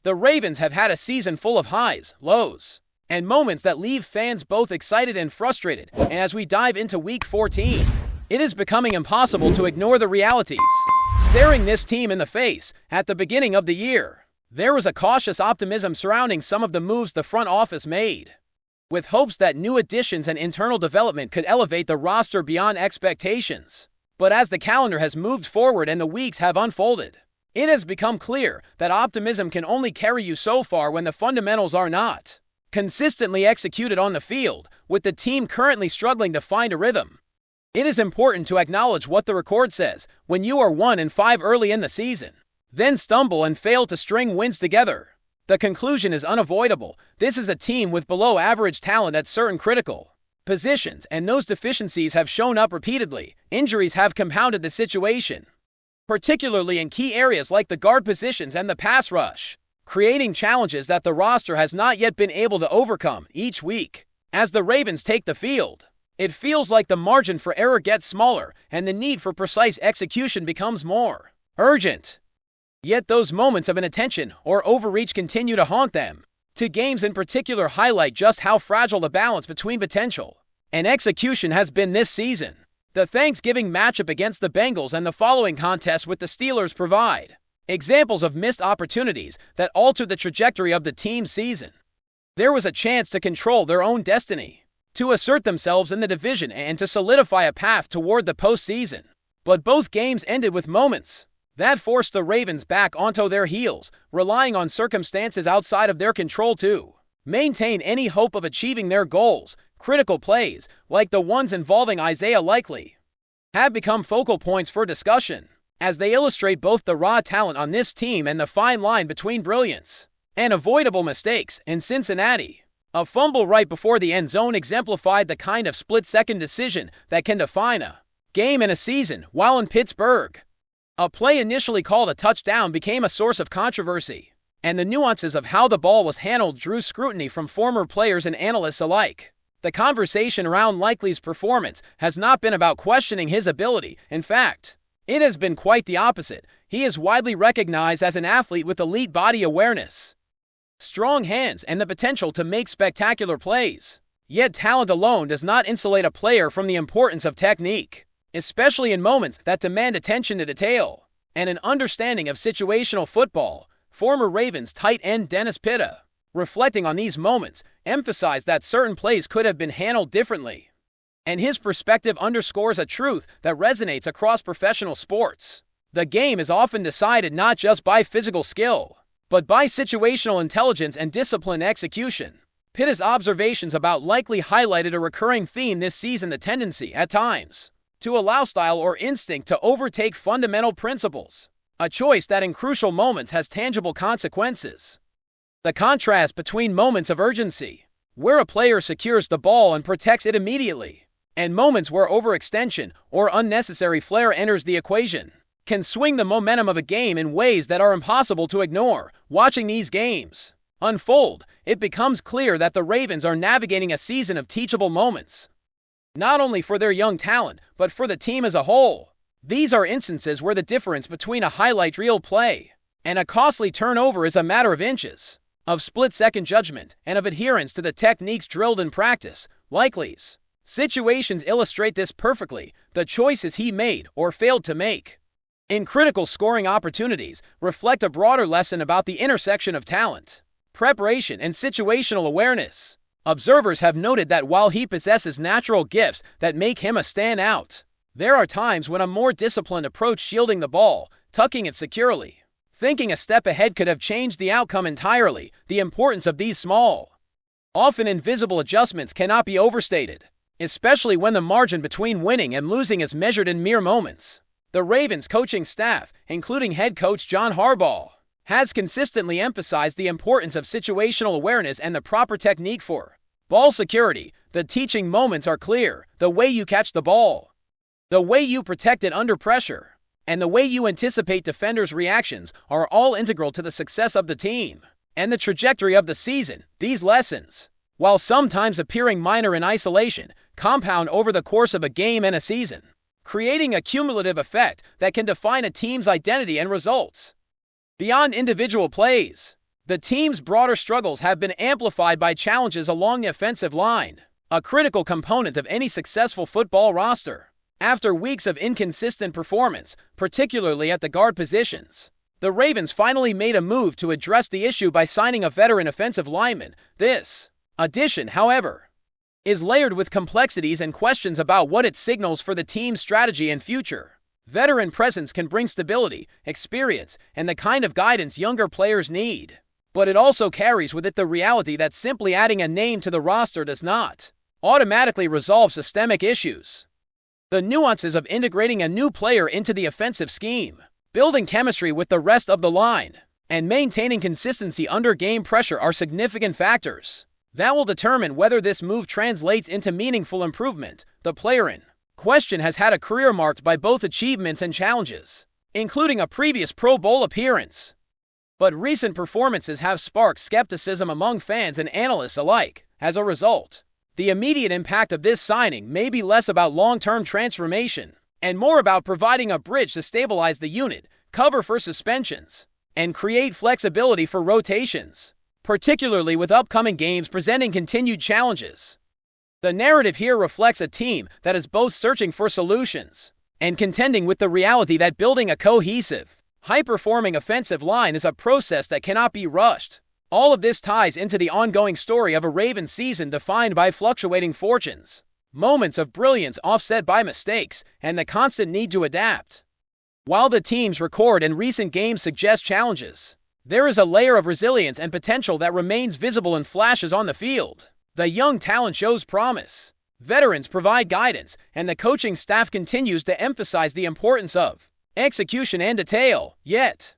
The Ravens have had a season full of highs, lows, and moments that leave fans both excited and frustrated. And as we dive into Week 14, it is becoming impossible to ignore the realities staring this team in the face. At the beginning of the year, there was a cautious optimism surrounding some of the moves the front office made, with hopes that new additions and internal development could elevate the roster beyond expectations. But as the calendar has moved forward and the weeks have unfolded, it has become clear that optimism can only carry you so far when the fundamentals are not consistently executed on the field, with the team currently struggling to find a rhythm. It is important to acknowledge what the record says. When you are 1-5 early in the season, then stumble and fail to string wins together, the conclusion is unavoidable. This is a team with below-average talent at certain critical positions, and those deficiencies have shown up repeatedly. Injuries have compounded the situation, particularly in key areas like the guard positions and the pass rush, creating challenges that the roster has not yet been able to overcome. Each week, as the Ravens take the field, it feels like the margin for error gets smaller and the need for precise execution becomes more urgent. Yet those moments of inattention or overreach continue to haunt them. Two games in particular highlight just how fragile the balance between potential and execution has been this season. The Thanksgiving matchup against the Bengals and the following contest with the Steelers provide examples of missed opportunities that altered the trajectory of the team's season. There was a chance to control their own destiny, to assert themselves in the division and to solidify a path toward the postseason. But both games ended with moments that forced the Ravens back onto their heels, relying on circumstances outside of their control to maintain any hope of achieving their goals. Critical plays, like the ones involving Isaiah Likely, have become focal points for discussion, as they illustrate both the raw talent on this team and the fine line between brilliance and avoidable mistakes. In Cincinnati, a fumble right before the end zone exemplified the kind of split-second decision that can define a game in a season, while in Pittsburgh, a play initially called a touchdown became a source of controversy, and the nuances of how the ball was handled drew scrutiny from former players and analysts alike. The conversation around Likely's performance has not been about questioning his ability. In fact, it has been quite the opposite. He is widely recognized as an athlete with elite body awareness, strong hands, and the potential to make spectacular plays. Yet talent alone does not insulate a player from the importance of technique, especially in moments that demand attention to detail and an understanding of situational football. Former Ravens tight end Dennis Pitta, reflecting on these moments, emphasized that certain plays could have been handled differently, and his perspective underscores a truth that resonates across professional sports. The game is often decided not just by physical skill, but by situational intelligence and disciplined execution. Pitta's observations about Likely highlighted a recurring theme this season: the tendency, at times, to allow style or instinct to overtake fundamental principles, a choice that in crucial moments has tangible consequences. The contrast between moments of urgency, where a player secures the ball and protects it immediately, and moments where overextension or unnecessary flair enters the equation, can swing the momentum of a game in ways that are impossible to ignore. Watching these games unfold, it becomes clear that the Ravens are navigating a season of teachable moments, not only for their young talent, but for the team as a whole. These are instances where the difference between a highlight reel play and a costly turnover is a matter of inches, of split-second judgment, and of adherence to the techniques drilled in practice. Likely's situations illustrate this perfectly. The choices he made or failed to make in critical scoring opportunities reflect a broader lesson about the intersection of talent, preparation, and situational awareness. Observers have noted that while he possesses natural gifts that make him a standout, there are times when a more disciplined approach, shielding the ball, tucking it securely, thinking a step ahead, could have changed the outcome entirely. The importance of these small, often invisible adjustments cannot be overstated, especially when the margin between winning and losing is measured in mere moments. The Ravens coaching staff, including head coach John Harbaugh, has consistently emphasized the importance of situational awareness and the proper technique for ball security. The teaching moments are clear: the way you catch the ball, the way you protect it under pressure, and the way you anticipate defenders' reactions are all integral to the success of the team and the trajectory of the season. These lessons, while sometimes appearing minor in isolation, compound over the course of a game and a season, creating a cumulative effect that can define a team's identity and results. Beyond individual plays, The team's broader struggles have been amplified by challenges along the offensive line, a critical component of any successful football roster. After weeks of inconsistent performance, particularly at the guard positions, the Ravens finally made a move to address the issue by signing a veteran offensive lineman. This addition, however, is layered with complexities and questions about what it signals for the team's strategy and future. Veteran presence can bring stability, experience, and the kind of guidance younger players need. But it also carries with it the reality that simply adding a name to the roster does not automatically resolve systemic issues. The nuances of integrating a new player into the offensive scheme, building chemistry with the rest of the line, and maintaining consistency under game pressure are significant factors that will determine whether this move translates into meaningful improvement. The player in question has had a career marked by both achievements and challenges, including a previous Pro Bowl appearance. But recent performances have sparked skepticism among fans and analysts alike. As a result, the immediate impact of this signing may be less about long-term transformation and more about providing a bridge to stabilize the unit, cover for suspensions, and create flexibility for rotations, particularly with upcoming games presenting continued challenges. The narrative here reflects a team that is both searching for solutions and contending with the reality that building a cohesive, high-performing offensive line is a process that cannot be rushed. All of this ties into the ongoing story of a Ravens season defined by fluctuating fortunes, moments of brilliance offset by mistakes, and the constant need to adapt. While the team's record in recent games suggests challenges, there is a layer of resilience and potential that remains visible in flashes on the field. The young talent shows promise, veterans provide guidance, and the coaching staff continues to emphasize the importance of execution and detail. Yet,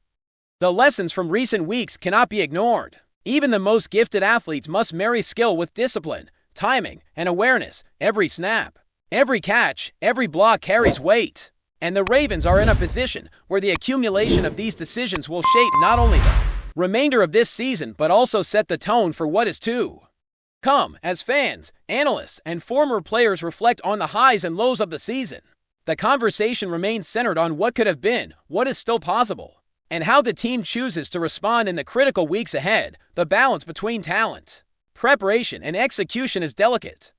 the lessons from recent weeks cannot be ignored. Even the most gifted athletes must marry skill with discipline, timing, and awareness. Every snap, every catch, every block carries weight. And the Ravens are in a position where the accumulation of these decisions will shape not only the remainder of this season but also set the tone for what is to come. As fans, analysts, and former players reflect on the highs and lows of the season, the conversation remains centered on what could have been, what is still possible, and how the team chooses to respond in the critical weeks ahead. The balance between talent, preparation, and execution is delicate,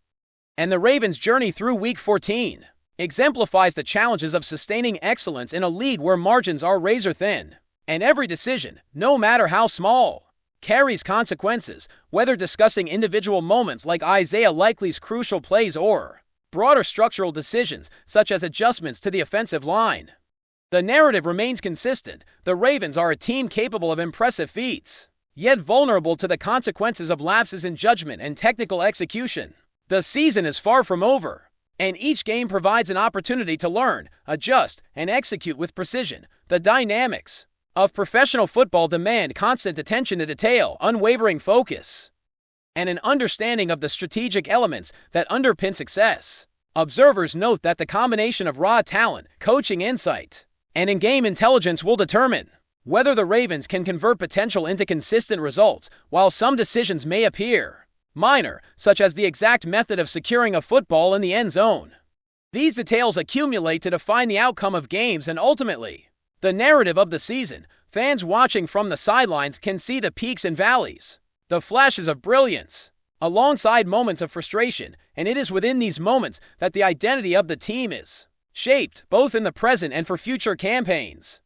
and the Ravens' journey through Week 14 exemplifies the challenges of sustaining excellence in a league where margins are razor-thin, and every decision, no matter how small, carries consequences, whether discussing individual moments like Isaiah Likely's crucial plays or broader structural decisions such as adjustments to the offensive line. The narrative remains consistent. The Ravens are a team capable of impressive feats, yet vulnerable to the consequences of lapses in judgment and technical execution. The season is far from over, and each game provides an opportunity to learn, adjust, and execute with precision. The dynamics of professional football demand constant attention to detail, unwavering focus, and an understanding of the strategic elements that underpin success. Observers note that the combination of raw talent, coaching insight, and in-game intelligence will determine whether the Ravens can convert potential into consistent results. While some decisions may appear minor, such as the exact method of securing a football in the end zone, these details accumulate to define the outcome of games and ultimately the narrative of the season. Fans watching from the sidelines can see the peaks and valleys, the flashes of brilliance, alongside moments of frustration, and it is within these moments that the identity of the team is shaped, both in the present and for future campaigns.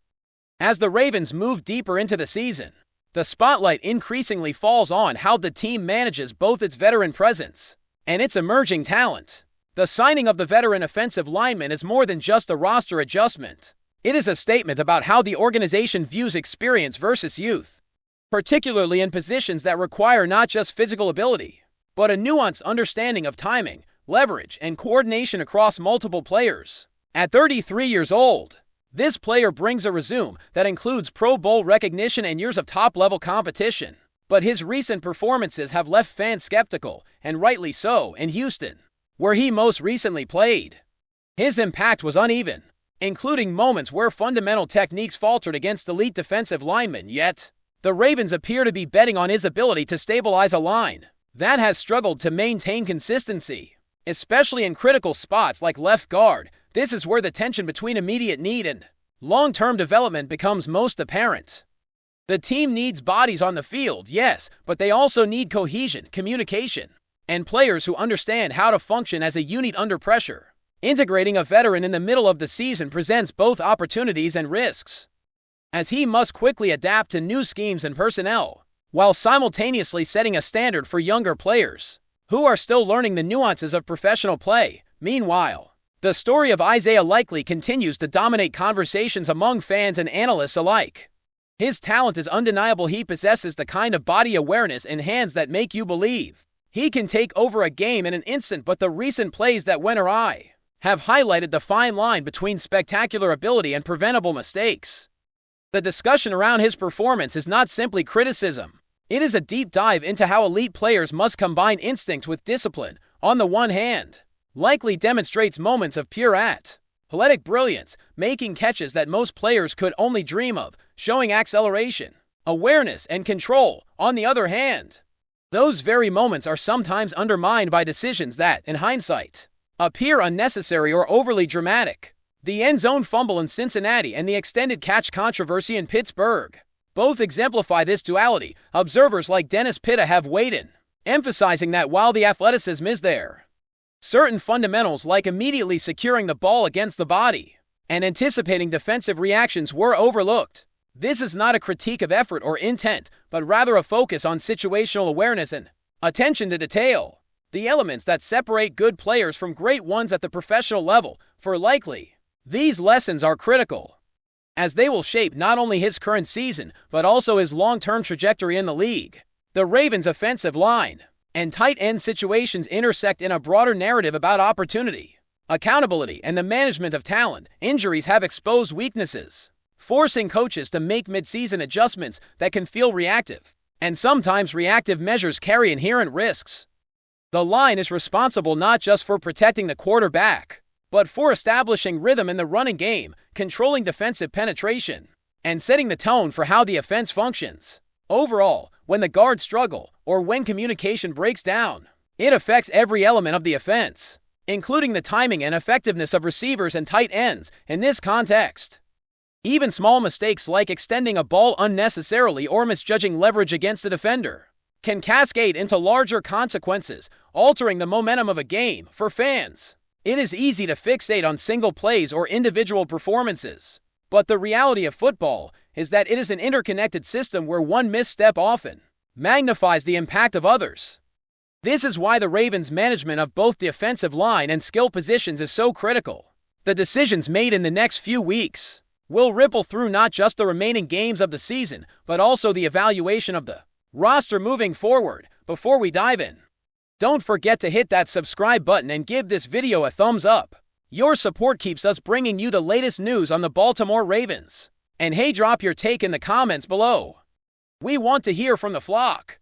As the Ravens move deeper into the season, the spotlight increasingly falls on how the team manages both its veteran presence and its emerging talent. The signing of the veteran offensive lineman is more than just a roster adjustment. It is a statement about how the organization views experience versus youth, particularly in positions that require not just physical ability, but a nuanced understanding of timing, leverage, and coordination across multiple players. At 33 years old, this player brings a resume that includes Pro Bowl recognition and years of top-level competition. But his recent performances have left fans skeptical, and rightly so. In Houston, where he most recently played, his impact was uneven, including moments where fundamental techniques faltered against elite defensive linemen. Yet, the Ravens appear to be betting on his ability to stabilize a line that has struggled to maintain consistency, especially in critical spots like left guard. This is where the tension between immediate need and long-term development becomes most apparent. The team needs bodies on the field, yes, but they also need cohesion, communication, and players who understand how to function as a unit under pressure. Integrating a veteran in the middle of the season presents both opportunities and risks, as he must quickly adapt to new schemes and personnel, while simultaneously setting a standard for younger players who are still learning the nuances of professional play. Meanwhile, the story of Isaiah Likely continues to dominate conversations among fans and analysts alike. His talent is undeniable. He possesses the kind of body awareness and hands that make you believe he can take over a game in an instant, but the recent plays that went awry have highlighted the fine line between spectacular ability and preventable mistakes. The discussion around his performance is not simply criticism. It is a deep dive into how elite players must combine instinct with discipline. On the one hand, Likely demonstrates moments of pure athletic brilliance, making catches that most players could only dream of, showing acceleration, awareness, and control. On the other hand, those very moments are sometimes undermined by decisions that, in hindsight, appear unnecessary or overly dramatic. The end zone fumble in Cincinnati and the extended catch controversy in Pittsburgh both exemplify this duality. Observers like Dennis Pitta have weighed in, emphasizing that while the athleticism is there, certain fundamentals like immediately securing the ball against the body and anticipating defensive reactions were overlooked. This is not a critique of effort or intent, but rather a focus on situational awareness and attention to detail, the elements that separate good players from great ones at the professional level. For Likely, these lessons are critical, as they will shape not only his current season, but also his long-term trajectory in the league. The Ravens' offensive line and tight end situations intersect in a broader narrative about opportunity, accountability, and the management of talent. Injuries have exposed weaknesses, forcing coaches to make mid-season adjustments that can feel reactive, and sometimes reactive measures carry inherent risks. The line is responsible not just for protecting the quarterback, but for establishing rhythm in the running game, controlling defensive penetration, and setting the tone for how the offense functions. Overall, when the guards struggle or when communication breaks down, it affects every element of the offense, including the timing and effectiveness of receivers and tight ends. In this context, even small mistakes like extending a ball unnecessarily or misjudging leverage against a defender can cascade into larger consequences, altering the momentum of a game. For fans, it is easy to fixate on single plays or individual performances, but the reality of football is that it is an interconnected system where one misstep often magnifies the impact of others. This is why the Ravens' management of both the offensive line and skill positions is so critical. The decisions made in the next few weeks will ripple through not just the remaining games of the season, but also the evaluation of the roster moving forward. Before we dive in, don't forget to hit that subscribe button and give this video a thumbs up. Your support keeps us bringing you the latest news on the Baltimore Ravens. And hey, drop your take in the comments below. We want to hear from the flock.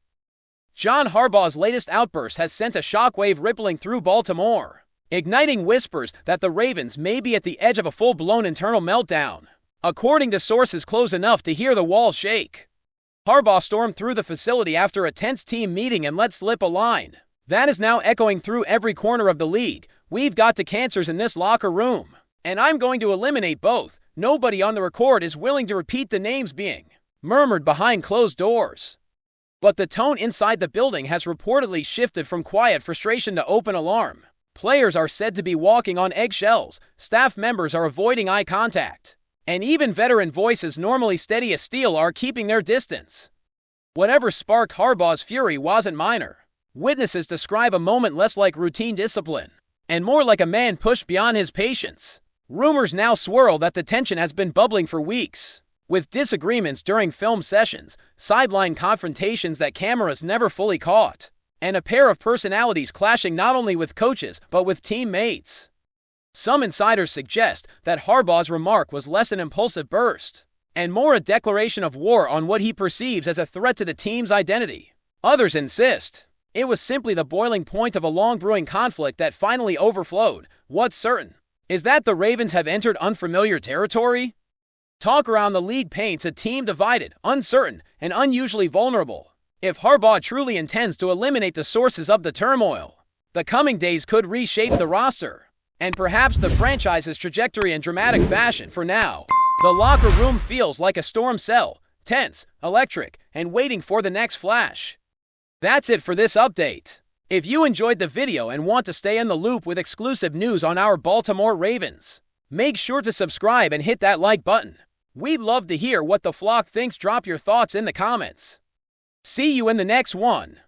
John Harbaugh's latest outburst has sent a shockwave rippling through Baltimore, igniting whispers that the Ravens may be at the edge of a full-blown internal meltdown. According to sources close enough to hear the walls shake, Harbaugh stormed through the facility after a tense team meeting and let slip a line that is now echoing through every corner of the league. "We've got the cancers in this locker room, and I'm going to eliminate both. Nobody on the record is willing to repeat the names being murmured behind closed doors." But the tone inside the building has reportedly shifted from quiet frustration to open alarm. Players are said to be walking on eggshells, staff members are avoiding eye contact, and even veteran voices normally steady as steel are keeping their distance. Whatever sparked Harbaugh's fury wasn't minor. Witnesses describe a moment less like routine discipline and more like a man pushed beyond his patience. Rumors now swirl that the tension has been bubbling for weeks, with disagreements during film sessions, sideline confrontations that cameras never fully caught, and a pair of personalities clashing not only with coaches but with teammates. Some insiders suggest that Harbaugh's remark was less an impulsive burst and more a declaration of war on what he perceives as a threat to the team's identity. Others insist it was simply the boiling point of a long-brewing conflict that finally overflowed. What's certain is that the Ravens have entered unfamiliar territory. Talk around the league paints a team divided, uncertain, and unusually vulnerable. If Harbaugh truly intends to eliminate the sources of the turmoil, the coming days could reshape the roster and perhaps the franchise's trajectory in dramatic fashion. For now, the locker room feels like a storm cell, tense, electric, and waiting for the next flash. That's it for this update. If you enjoyed the video and want to stay in the loop with exclusive news on our Baltimore Ravens, make sure to subscribe and hit that like button. We'd love to hear what the flock thinks. Drop your thoughts in the comments. See you in the next one.